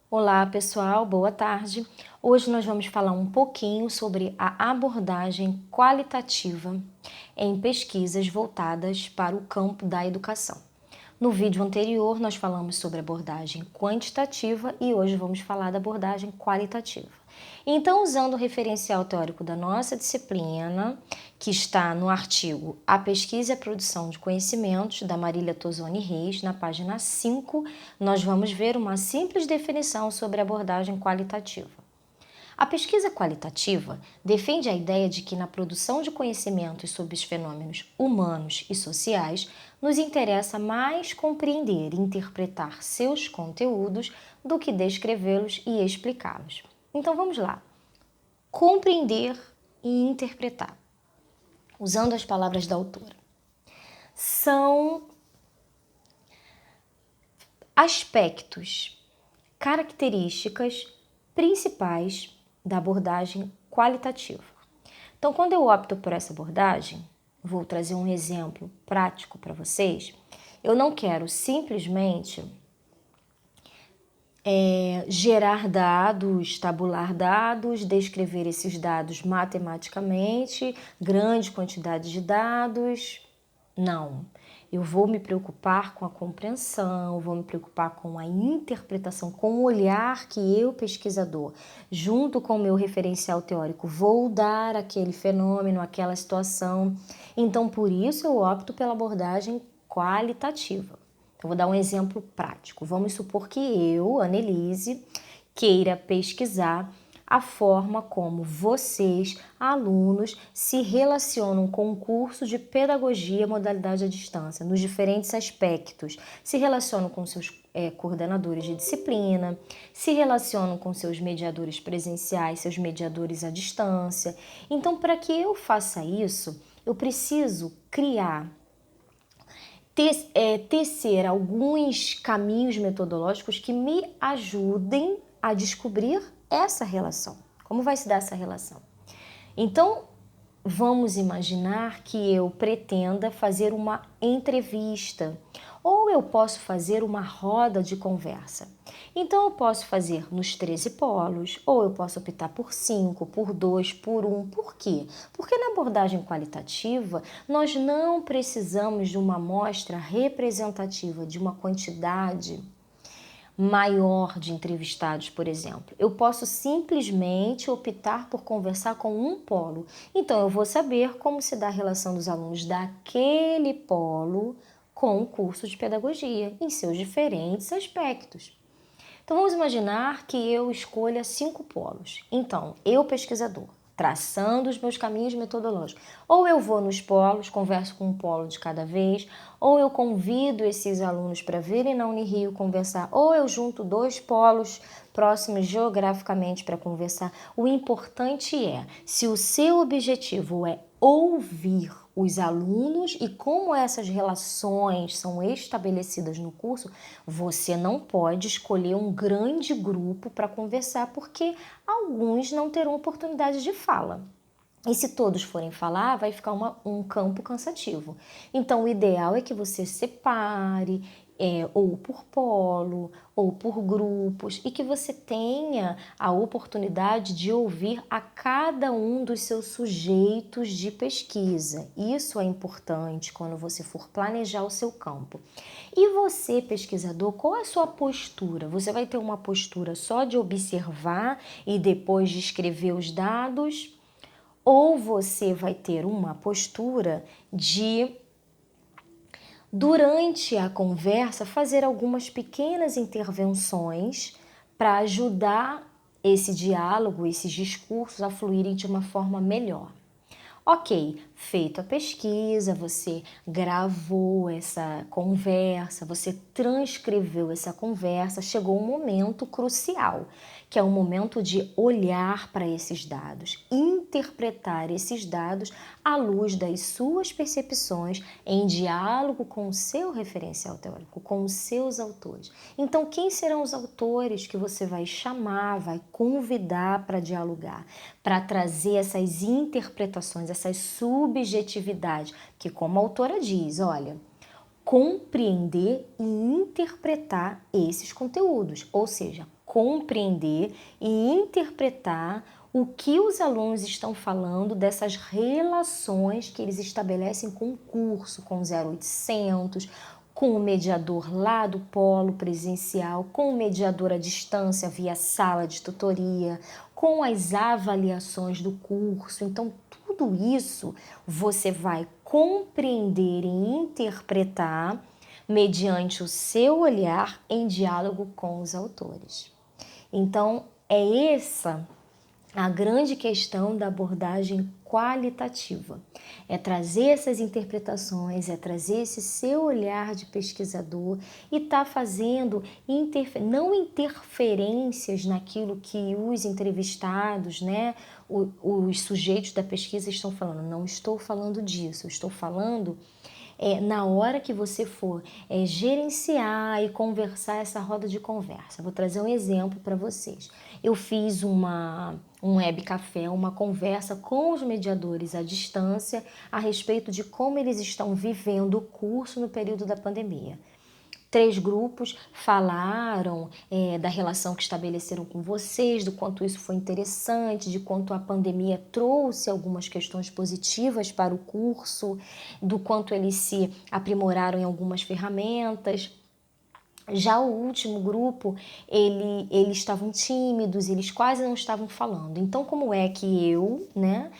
Olá, pessoal, boa tarde. Hoje nós vamos falar um pouquinho sobre a abordagem qualitativa em pesquisas voltadas para o campo da educação. No vídeo anterior, nós falamos sobre abordagem quantitativa e hoje vamos falar da abordagem qualitativa. Então, usando o referencial teórico da nossa disciplina, que está no artigo A Pesquisa e a Produção de Conhecimentos, da Marília Tozoni Reis, na página 5, nós vamos ver uma simples definição sobre a abordagem qualitativa. A pesquisa qualitativa defende a ideia de que na produção de conhecimentos sobre os fenômenos humanos e sociais, nos interessa mais compreender e interpretar seus conteúdos do que descrevê-los e explicá-los. Então vamos lá. Compreender e interpretar, usando as palavras da autora, são aspectos, características principais da abordagem qualitativa. Então, quando eu opto por essa abordagem, vou trazer um exemplo prático para vocês. Eu não quero simplesmente gerar dados, tabular dados, descrever esses dados matematicamente, grande quantidade de dados. Não. Eu vou me preocupar com a compreensão, vou me preocupar com a interpretação, com o olhar que eu, pesquisador, junto com o meu referencial teórico, vou dar àquele fenômeno, àquela situação. Então, por isso eu opto pela abordagem qualitativa. Eu vou dar um exemplo prático. Vamos supor que eu, Annelise, queira pesquisar a forma como vocês, alunos, se relacionam com o curso de pedagogia modalidade à distância, nos diferentes aspectos. Se relacionam com seus coordenadores de disciplina, se relacionam com seus mediadores presenciais, seus mediadores à distância. Então, para que eu faça isso, eu preciso criar tecer alguns caminhos metodológicos que me ajudem a descobrir essa relação. Como vai se dar essa relação? Então, vamos imaginar que eu pretenda fazer uma entrevista ou eu posso fazer uma roda de conversa. Então, eu posso fazer nos 13 polos, ou eu posso optar por 5, por 2, por 1. Por quê? Porque na abordagem qualitativa, nós não precisamos de uma amostra representativa, de uma quantidade maior de entrevistados, por exemplo. Eu posso simplesmente optar por conversar com um polo. Então, eu vou saber como se dá a relação dos alunos daquele polo com o curso de pedagogia, em seus diferentes aspectos. Então, vamos imaginar que eu escolha 5 polos. Então, eu, pesquisador, traçando os meus caminhos metodológicos. Ou eu vou nos polos, converso com um polo de cada vez, ou eu convido esses alunos para virem na Unirio conversar, ou eu junto 2 polos próximos geograficamente para conversar. O importante é, se o seu objetivo é ouvir os alunos e como essas relações são estabelecidas no curso, você não pode escolher um grande grupo para conversar, porque alguns não terão oportunidade de fala. E se todos forem falar, vai ficar um campo cansativo. Então, o ideal é que você separe, ou por polo, ou por grupos, e que você tenha a oportunidade de ouvir a cada um dos seus sujeitos de pesquisa. Isso é importante quando você for planejar o seu campo. E você, pesquisador, qual é a sua postura? Você vai ter uma postura só de observar e depois de escrever os dados? Ou você vai ter uma postura de, durante a conversa, fazer algumas pequenas intervenções para ajudar esse diálogo, esses discursos a fluírem de uma forma melhor. Ok, feito a pesquisa, você gravou essa conversa, você transcreveu essa conversa, chegou um momento crucial, que é o momento de olhar para esses dados, interpretar esses dados à luz das suas percepções, em diálogo com o seu referencial teórico, com os seus autores. Então, quem serão os autores que você vai chamar, vai convidar para dialogar, para trazer essas interpretações, essas subjetividades, que como a autora diz, olha, compreender e interpretar esses conteúdos, ou seja, compreender e interpretar o que os alunos estão falando dessas relações que eles estabelecem com o curso, com o 0800, com o mediador lá do polo presencial, com o mediador à distância via sala de tutoria, com as avaliações do curso. Então, tudo isso você vai compreender e interpretar mediante o seu olhar em diálogo com os autores. Então, é essa a grande questão da abordagem qualitativa. É trazer essas interpretações, é trazer esse seu olhar de pesquisador e tá fazendo não interferências naquilo que os entrevistados, né, os sujeitos da pesquisa estão falando. Não estou falando disso, eu estou falando na hora que você for gerenciar e conversar essa roda de conversa. Vou trazer um exemplo para vocês. Eu fiz um web café, uma conversa com os mediadores à distância a respeito de como eles estão vivendo o curso no período da pandemia. 3 grupos falaram da relação que estabeleceram com vocês, do quanto isso foi interessante, de quanto a pandemia trouxe algumas questões positivas para o curso, do quanto eles se aprimoraram em algumas ferramentas. Já o último grupo, eles estavam tímidos, eles quase não estavam falando. Então, como é que eu, né,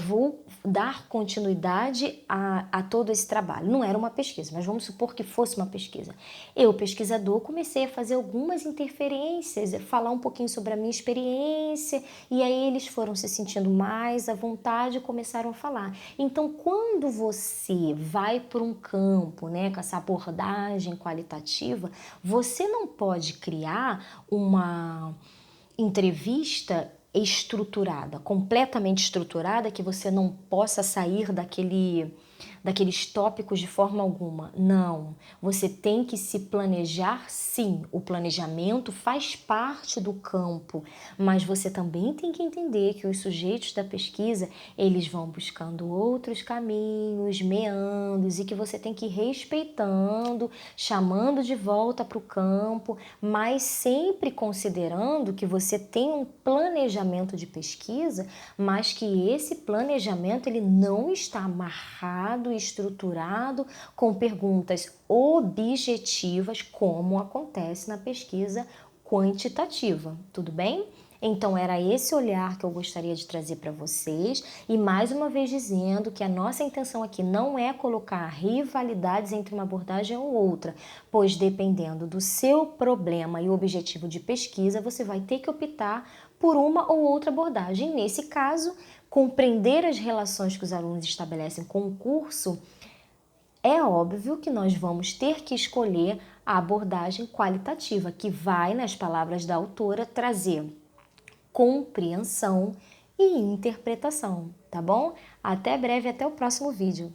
vou dar continuidade a todo esse trabalho? Não era uma pesquisa, mas vamos supor que fosse uma pesquisa. Eu, pesquisador, comecei a fazer algumas interferências, falar um pouquinho sobre a minha experiência, e aí eles foram se sentindo mais à vontade e começaram a falar. Então, quando você vai para um campo, né, com essa abordagem qualitativa, você não pode criar uma entrevista estruturada, completamente estruturada, que você não possa sair daqueles tópicos de forma alguma. Não, você tem que se planejar, sim. O planejamento faz parte do campo, mas você também tem que entender que os sujeitos da pesquisa, eles vão buscando outros caminhos, meandros, e que você tem que ir respeitando, chamando de volta para o campo, mas sempre considerando que você tem um planejamento de pesquisa, mas que esse planejamento ele não está amarrado, estruturado com perguntas objetivas, como acontece na pesquisa quantitativa, tudo bem? Então, era esse olhar que eu gostaria de trazer para vocês e mais uma vez dizendo que a nossa intenção aqui não é colocar rivalidades entre uma abordagem ou outra, pois dependendo do seu problema e objetivo de pesquisa, você vai ter que optar por uma ou outra abordagem. Nesse caso, compreender as relações que os alunos estabelecem com o curso, é óbvio que nós vamos ter que escolher a abordagem qualitativa, que vai, nas palavras da autora, trazer compreensão e interpretação, tá bom? Até breve, até o próximo vídeo.